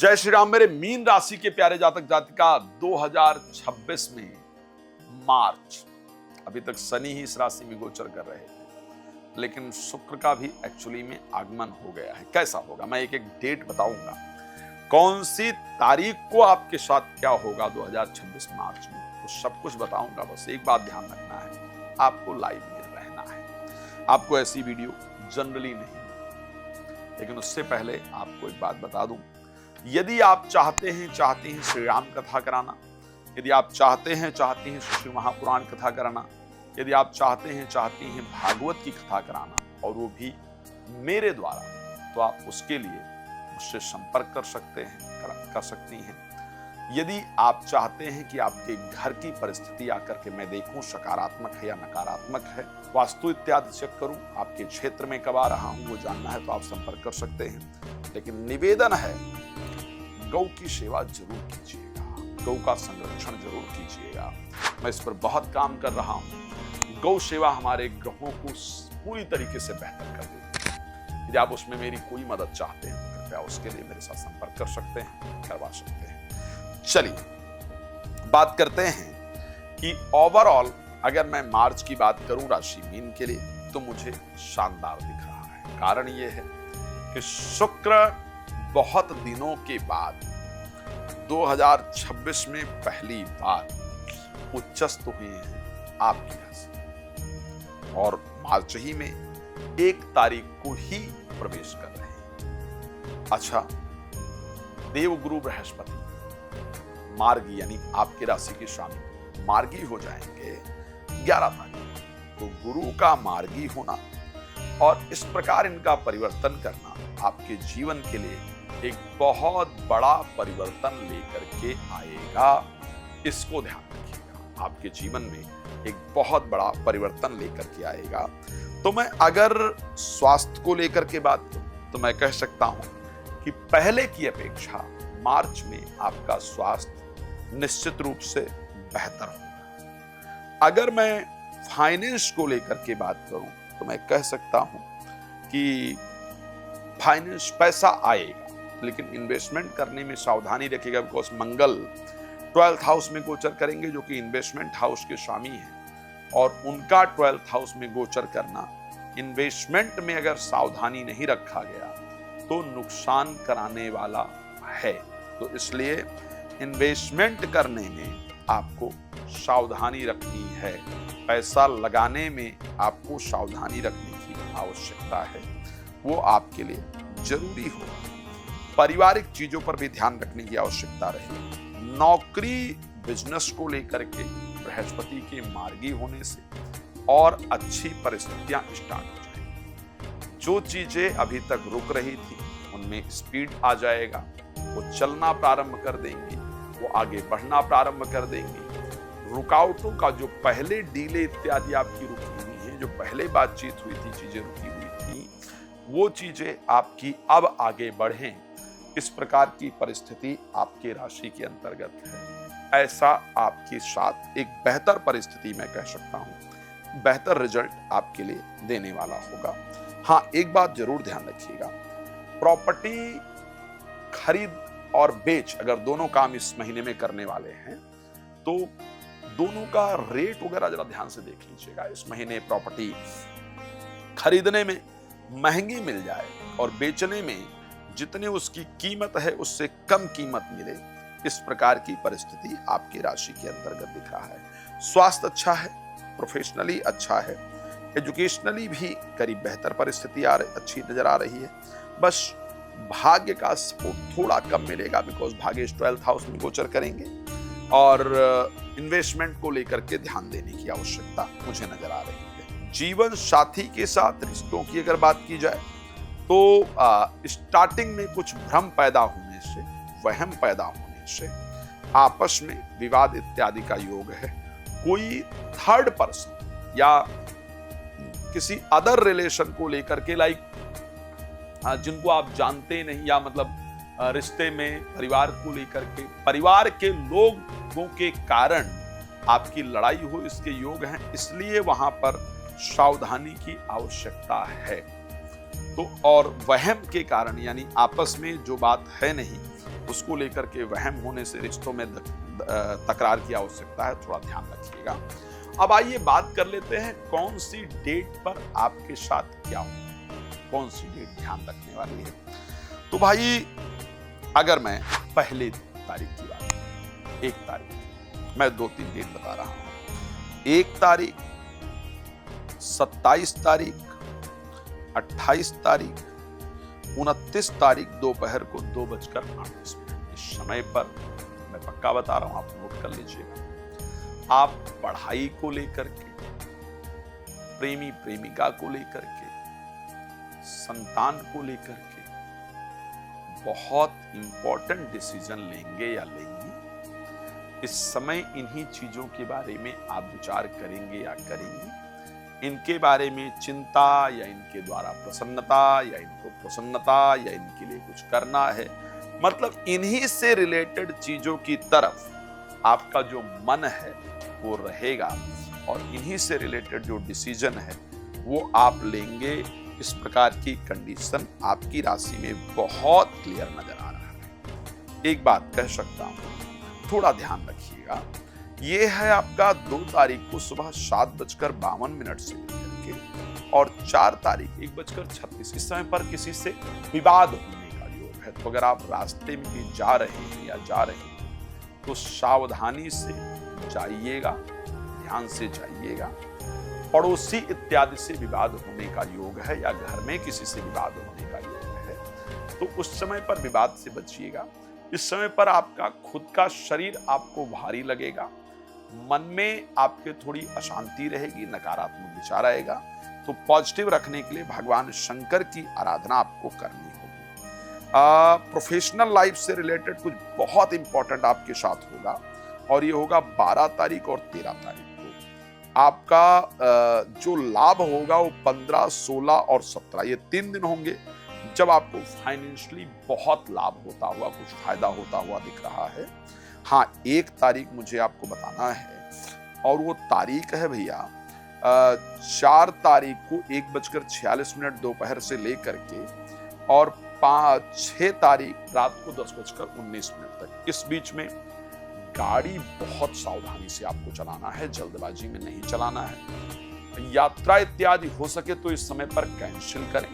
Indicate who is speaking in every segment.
Speaker 1: जय श्री राम। मेरे मीन राशि के प्यारे जातक जातिका 2026 में मार्च, अभी तक शनि ही इस राशि में गोचर कर रहे थे, लेकिन शुक्र का भी एक्चुअली में आगमन हो गया है। कैसा होगा मैं एक एक डेट बताऊंगा, कौन सी तारीख को आपके साथ क्या होगा 2026 मार्च में, तो सब कुछ बताऊंगा। बस एक बात ध्यान रखना है, आपको लाइव में रहना है। आपको ऐसी वीडियो जनरली नहीं, लेकिन उससे पहले आपको एक बात बता दूं, यदि आप चाहते हैं श्री राम कथा कराना, यदि आप चाहते हैं श्री महापुराण कथा कराना, यदि आप चाहती हैं भागवत की कथा कराना, और वो भी मेरे द्वारा, तो आप उसके लिए मुझसे संपर्क कर सकती हैं। यदि आप चाहते हैं कि आपके घर की परिस्थिति आकर के मैं देखूं सकारात्मक है या नकारात्मक है, वास्तु इत्यादि चेक करूं, आपके क्षेत्र में कब आ रहा हूं वो जानना है, तो आप संपर्क कर सकते हैं। लेकिन निवेदन है, गौ की सेवा जरूर कीजिएगा, गौ का संरक्षण जरूर कीजिएगा। मैं इस पर बहुत काम कर रहा हूं। गौ सेवा हमारे ग्रहों को पूरी तरीके से बेहतर कर देती है। यदि आप उसमें मेरी कोई मदद चाहते हैं तो कृपया उसके लिए मेरे साथ संपर्क कर सकते हैं, करवा सकते हैं। चलिए बात करते हैं कि ओवरऑल अगर मैं मार्च की बात करूं राशि मीन के लिए, तो मुझे शानदार दिख रहा है। कारण यह है कि शुक्र बहुत दिनों के बाद 2026 में पहली बार उच्चस्थ हुए हैं आपकी राशि, और मार्च ही में 1 तारीख को ही प्रवेश कर रहे हैं। अच्छा, देवगुरु बृहस्पति मार्गी यानी आपकी राशि के स्वामी मार्गी हो जाएंगे 11 तारीख। तो गुरु का मार्गी होना और इस प्रकार इनका परिवर्तन करना आपके जीवन के लिए एक बहुत बड़ा परिवर्तन लेकर के आएगा। इसको ध्यान रखिएगा, आपके जीवन में एक बहुत बड़ा परिवर्तन लेकर के आएगा। तो मैं अगर स्वास्थ्य को लेकर के बात करूं तो मैं कह सकता हूं कि पहले की अपेक्षा मार्च में आपका स्वास्थ्य निश्चित रूप से बेहतर होगा। अगर मैं फाइनेंस को लेकर के बात करूं तो मैं कह सकता हूं कि फाइनेंस पैसा आएगा, लेकिन इन्वेस्टमेंट करने में सावधानी रखिएगा, बिकॉज मंगल 12th हाउस में गोचर करेंगे, जो कि इन्वेस्टमेंट हाउस के स्वामी हैं, और उनका 12th हाउस में गोचर करना इन्वेस्टमेंट में अगर सावधानी नहीं रखा गया तो नुकसान कराने वाला है। तो इसलिए इन्वेस्टमेंट करने में आपको सावधानी रखनी है, पैसा लगाने में आपको सावधानी रखने की आवश्यकता है, वो आपके लिए जरूरी होगा। पारिवारिक चीजों पर भी ध्यान रखने की आवश्यकता रहेगी। नौकरी बिजनेस को लेकर के बृहस्पति के मार्गी होने से और अच्छी परिस्थितियां स्टार्ट हो जाएंगी। जो चीजें अभी तक रुक रही थी उनमें स्पीड आ जाएगा, वो चलना प्रारंभ कर देंगी, वो आगे बढ़ना प्रारंभ कर देंगी। रुकावटों का जो पहले डीले इत्यादि आपकी रुकी हुई है, जो पहले बातचीत हुई थी, चीजें रुकी हुई थी, वो चीजें आपकी अब आगे बढ़ें, इस प्रकार की परिस्थिति आपके राशि के अंतर्गत है। ऐसा आपके साथ एक बेहतर परिस्थिति मैं कह सकता हूं, बेहतर रिजल्ट आपके लिए देने वाला होगा। हाँ, एक बात जरूर ध्यान रखिएगा, प्रॉपर्टी खरीद और बेच अगर दोनों काम इस महीने में करने वाले हैं तो दोनों का रेट वगैरह जरा ध्यान से देख लीजिएगा। इस महीने प्रॉपर्टी खरीदने में महंगी मिल जाए और बेचने में जितने उसकी कीमत है उससे कम कीमत मिले, इस प्रकार की परिस्थिति आपकी राशि के अंतर्गत दिख रहा है। स्वास्थ्य अच्छा है, प्रोफेशनली अच्छा है, एजुकेशनली भी करीब बेहतर परिस्थिति अच्छी नजर आ रही है। बस भाग्य का सपोर्ट थोड़ा कम मिलेगा, बिकॉज भाग्य 12th हाउस में गोचर करेंगे, और इन्वेस्टमेंट को लेकर के ध्यान देने की आवश्यकता मुझे नजर आ रही है। जीवन साथी के साथ रिश्तों की अगर बात की जाए तो स्टार्टिंग में कुछ भ्रम पैदा होने से, वहम पैदा होने से आपस में विवाद इत्यादि का योग है। कोई थर्ड पर्सन या किसी अदर रिलेशन को लेकर के, लाइक जिनको आप जानते नहीं, या मतलब रिश्ते में परिवार को लेकर के, परिवार के लोगों के कारण आपकी लड़ाई हो, इसके योग हैं। इसलिए वहां पर सावधानी की आवश्यकता है। तो और वहम के कारण, यानी आपस में जो बात है नहीं उसको लेकर के वहम होने से रिश्तों में तकरार की आवश्यकता है, थोड़ा ध्यान रखिएगा। अब आइए बात कर लेते हैं कौन सी डेट पर आपके साथ क्या हो, कौन सी डेट ध्यान रखने वाली है। तो भाई अगर मैं पहले तारीख की बात, 1 तारीख, मैं 2-3 डेट बता रहा हूं। 1 तारीख, 27 तारीख, 28 तारीख, 29 तारीख दोपहर को 2:38। इस समय पर मैं पक्का बता रहा हूं, आप नोट कर लीजिएगा। आप पढ़ाई को लेकर के, प्रेमी प्रेमिका को लेकर के, संतान को लेकर के बहुत इंपॉर्टेंट डिसीजन लेंगे या लेंगी। इस समय इन्हीं चीजों के बारे में आप विचार करेंगे या करेंगी। इनके बारे में चिंता या इनके द्वारा प्रसन्नता या इनको प्रसन्नता या इनके लिए कुछ करना है, मतलब इन्हीं से रिलेटेड चीजों की तरफ आपका जो मन है वो रहेगा और इन्हीं से रिलेटेड जो डिसीजन है वो आप लेंगे। इस प्रकार की कंडीशन आपकी राशि में बहुत क्लियर नजर आ रहा है। एक बात कह सकता हूं, थोड़ा ध्यान रखिएगा। ये है आपका 2 तारीख को सुबह 7:52 से लेकर के और 4 तारीख 1:36। इस समय पर किसी से विवाद होने का योग है। तो अगर आप रास्ते में भी जा रहे हैं या जा रही हैं तो सावधानी से जाइएगा, ध्यान से जाइएगा। पड़ोसी इत्यादि से विवाद होने का योग है या घर में किसी से विवाद होने का योग है, तो उस समय पर विवाद से बचिएगा। इस समय पर आपका खुद का शरीर आपको भारी लगेगा, मन में आपके थोड़ी अशांति रहेगी, नकारात्मक विचार आएगा। तो पॉजिटिव रखने के लिए भगवान शंकर की आराधना आपको करनी होगी। प्रोफेशनल लाइफ से रिलेटेड कुछ बहुत इंपॉर्टेंट आपके साथ होगा और ये होगा 12 तारीख और 13 तारीख। आपका जो लाभ होगा वो 15, 16 और 17, ये 3 दिन होंगे जब आपको फाइनेंशियली बहुत लाभ होता हुआ, कुछ फायदा होता हुआ दिख रहा है। हाँ, 1 तारीख मुझे आपको बताना है और वो तारीख है भैया 4 तारीख को 1:46 दोपहर से लेकर के और 6 तारीख रात को 10:19 तक। इस बीच में गाड़ी बहुत सावधानी से आपको चलाना है, जल्दबाजी में नहीं चलाना है। यात्रा इत्यादि हो सके तो इस समय पर कैंसिल करें।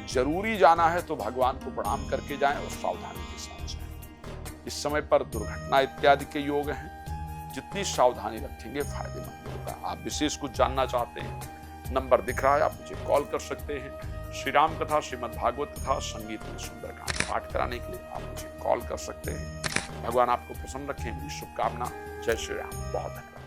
Speaker 1: जरूरी जाना है तो भगवान को प्रणाम करके जाएं और सावधानी के साथ जाएं। इस समय पर दुर्घटना इत्यादि के योग हैं, जितनी सावधानी रखेंगे फायदेमंद होगा। आप विशेष कुछ जानना चाहते हैं, नंबर दिख रहा है, आप मुझे कॉल कर सकते हैं। श्री राम कथा, श्रीमद् भागवत कथा, संगीत में सुंदरकांड पाठ कराने के लिए आप मुझे कॉल कर सकते हैं। भगवान आपको प्रसन्न रखें, मेरी शुभकामना। जय श्री राम। बहुत धन्यवाद।